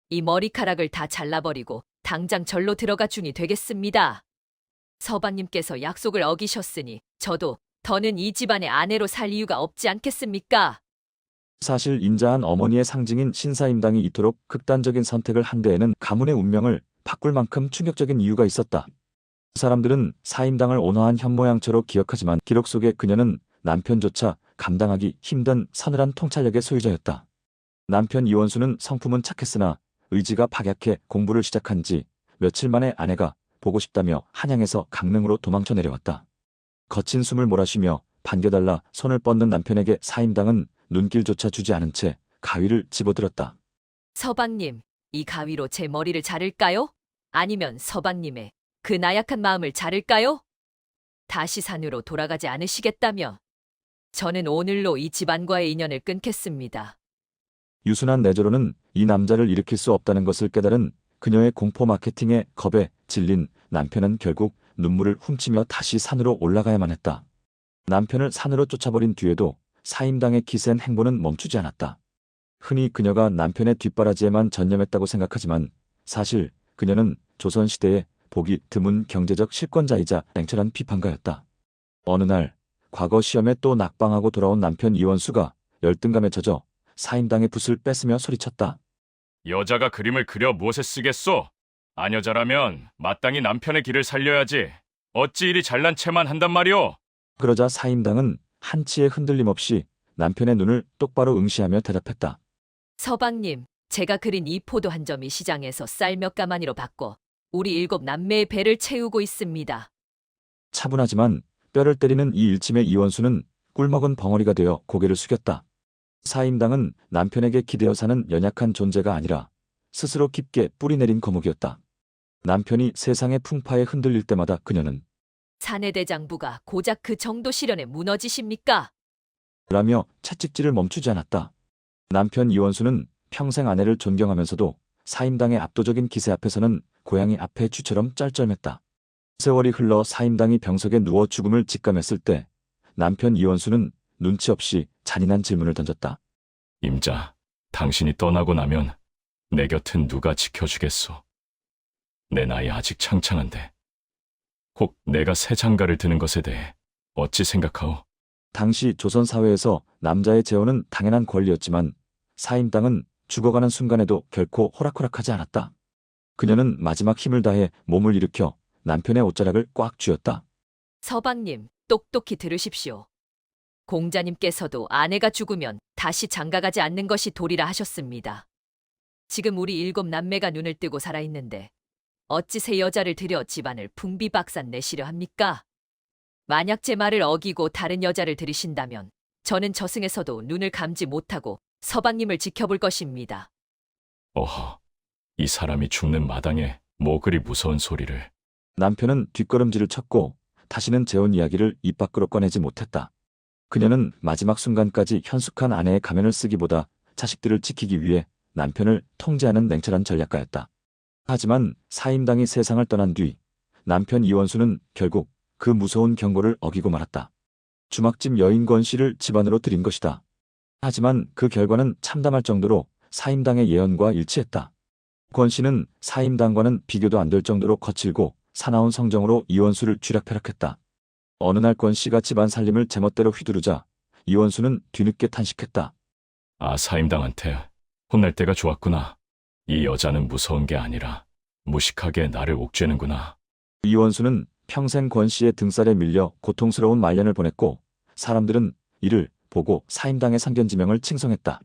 이 머리카락을 다 잘라버리고 당장 절로 들어가 중이 되겠습니다. 서방님께서 약속을 어기셨으니 저도 더는 이 집안의 아내로 살 이유가 없지 않겠습니까? 사실 인자한 어머니의 상징인 신사임당이 이토록 극단적인 선택을 한 데에는 가문의 운명을 바꿀 만큼 충격적인 이유가 있었다. 사람들은 사임당을 온화한 현모양처로 기억하지만 기록 속에 그녀는 남편조차 감당하기 힘든 서늘한 통찰력의 소유자였다. 남편 이원수는 성품은 착했으나 의지가 박약해 공부를 시작한 지 며칠 만에 아내가 보고 싶다며 한양에서 강릉으로 도망쳐 내려왔다. 거친 숨을 몰아쉬며 반겨달라 손을 뻗는 남편에게 사임당은 눈길조차 주지 않은 채 가위를 집어들었다. 서방님, 이 가위로 제 머리를 자를까요? 아니면 서방님의 그 나약한 마음을 자를까요? 다시 산으로 돌아가지 않으시겠다면 저는 오늘로 이 집안과의 인연을 끊겠습니다. 유순한 내조로는 이 남자를 일으킬 수 없다는 것을 깨달은 그녀의 공포 마케팅에 겁에 질린 남편은 결국 눈물을 훔치며 다시 산으로 올라가야만 했다. 남편을 산으로 쫓아버린 뒤에도 사임당의 기센 행보는 멈추지 않았다. 흔히 그녀가 남편의 뒷바라지에만 전념했다고 생각하지만 사실 그녀는 조선시대의 보기 드문 경제적 실권자이자 냉철한 비판가였다. 어느 날 과거 시험에 또 낙방하고 돌아온 남편 이원수가 열등감에 젖어 사임당의 붓을 뺏으며 소리쳤다. 여자가 그림을 그려 무엇에 쓰겠소? 아녀자라면 마땅히 남편의 길을 살려야지. 어찌 이리 잘난 체만 한단 말이오? 그러자 사임당은 한치의 흔들림 없이 남편의 눈을 똑바로 응시하며 대답했다. 서방님, 제가 그린 이 포도 한 점이 시장에서 쌀 몇 가마니로 받고 우리 7 남매의 배를 채우고 있습니다. 차분하지만 뼈를 때리는 이 일침에 이원수는 꿀먹은 벙어리가 되어 고개를 숙였다. 사임당은 남편에게 기대어 사는 연약한 존재가 아니라 스스로 깊게 뿌리내린 거목이었다. 남편이 세상의 풍파에 흔들릴 때마다 그녀는 사내대장부가 고작 그 정도 시련에 무너지십니까? 라며 채찍질을 멈추지 않았다. 남편 이원수는 평생 아내를 존경하면서도 사임당의 압도적인 기세 앞에서는 고양이 앞에 쥐처럼 짤짤맸다. 세월이 흘러 사임당이 병석에 누워 죽음을 직감했을 때 남편 이원수는 눈치 없이 잔인한 질문을 던졌다. 임자, 당신이 떠나고 나면 내 곁은 누가 지켜주겠소? 내 나이 아직 창창한데 혹 내가 새 장가를 드는 것에 대해 어찌 생각하오? 당시 조선 사회에서 남자의 재혼은 당연한 권리였지만 사임당은 죽어가는 순간에도 결코 호락호락하지 않았다. 그녀는 마지막 힘을 다해 몸을 일으켜 남편의 옷자락을 꽉 쥐었다. 서방님, 똑똑히 들으십시오. 공자님께서도 아내가 죽으면 다시 장가가지 않는 것이 도리라 하셨습니다. 지금 우리 7 남매가 눈을 뜨고 살아있는데 어찌 새 여자를 들여 집안을 풍비박산 내시려 합니까? 만약 제 말을 어기고 다른 여자를 들이신다면 저는 저승에서도 눈을 감지 못하고 서방님을 지켜볼 것입니다. 어허, 이 사람이 죽는 마당에 뭐 그리 무서운 소리를. 남편은 뒷걸음질을 쳤고 다시는 재혼 이야기를 입 밖으로 꺼내지 못했다. 그녀는 마지막 순간까지 현숙한 아내의 가면을 쓰기보다 자식들을 지키기 위해 남편을 통제하는 냉철한 전략가였다. 하지만 사임당이 세상을 떠난 뒤 남편 이원수는 결국 그 무서운 경고를 어기고 말았다. 주막집 여인 권 씨를 집안으로 들인 것이다. 하지만 그 결과는 참담할 정도로 사임당의 예언과 일치했다. 권 씨는 사임당과는 비교도 안 될 정도로 거칠고 사나운 성정으로 이원수를 쥐락펴락했다. 어느 날 권 씨가 집안 살림을 제멋대로 휘두르자 이원수는 뒤늦게 탄식했다. 아, 사임당한테 혼날 때가 좋았구나. 이 여자는 무서운 게 아니라 무식하게 나를 옥죄는구나. 이원수는 평생 권 씨의 등살에 밀려 고통스러운 말년을 보냈고 사람들은 이를 보고 사임당의 상견지명을 칭송했다.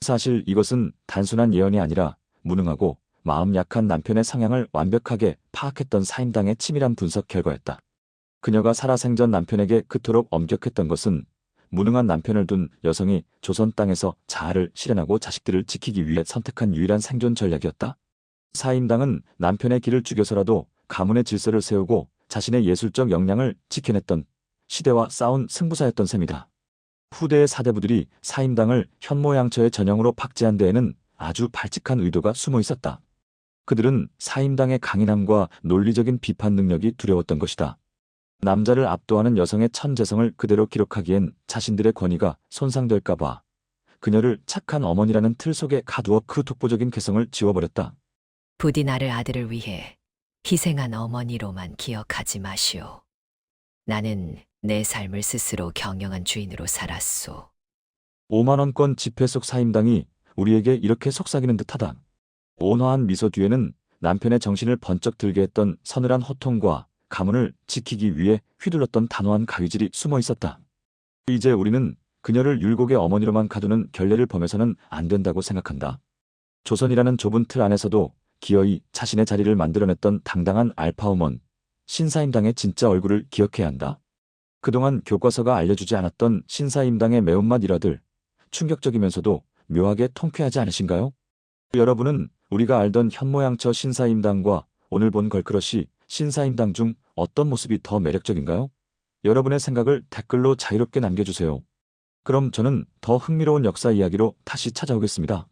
사실 이것은 단순한 예언이 아니라 무능하고 마음 약한 남편의 성향을 완벽하게 파악했던 사임당의 치밀한 분석 결과였다. 그녀가 살아생전 남편에게 그토록 엄격했던 것은 무능한 남편을 둔 여성이 조선 땅에서 자아를 실현하고 자식들을 지키기 위해 선택한 유일한 생존 전략이었다. 사임당은 남편의 길을 죽여서라도 가문의 질서를 세우고 자신의 예술적 역량을 지켜냈던 시대와 싸운 승부사였던 셈이다. 후대의 사대부들이 사임당을 현모양처의 전형으로 박제한 데에는 아주 발칙한 의도가 숨어 있었다. 그들은 사임당의 강인함과 논리적인 비판 능력이 두려웠던 것이다. 남자를 압도하는 여성의 천재성을 그대로 기록하기엔 자신들의 권위가 손상될까봐 그녀를 착한 어머니라는 틀 속에 가두어 그 독보적인 개성을 지워버렸다. 부디 나를 아들을 위해 희생한 어머니로만 기억하지 마시오. 나는 내 삶을 스스로 경영한 주인으로 살았소. 5만 원권 지폐 속 사임당이 우리에게 이렇게 속삭이는 듯하다. 온화한 미소 뒤에는 남편의 정신을 번쩍 들게 했던 서늘한 호통과 가문을 지키기 위해 휘둘렀던 단호한 가위질이 숨어 있었다. 이제 우리는 그녀를 율곡의 어머니로만 가두는 결례를 범해서는 안 된다고 생각한다. 조선이라는 좁은 틀 안에서도 기어이 자신의 자리를 만들어냈던 당당한 알파우먼, 신사임당의 진짜 얼굴을 기억해야 한다. 그동안 교과서가 알려주지 않았던 신사임당의 매운맛 일화들, 충격적이면서도 묘하게 통쾌하지 않으신가요? 여러분은 우리가 알던 현모양처 신사임당과 오늘 본 걸크러쉬 신사임당 중 어떤 모습이 더 매력적인가요? 여러분의 생각을 댓글로 자유롭게 남겨주세요. 그럼 저는 더 흥미로운 역사 이야기로 다시 찾아오겠습니다.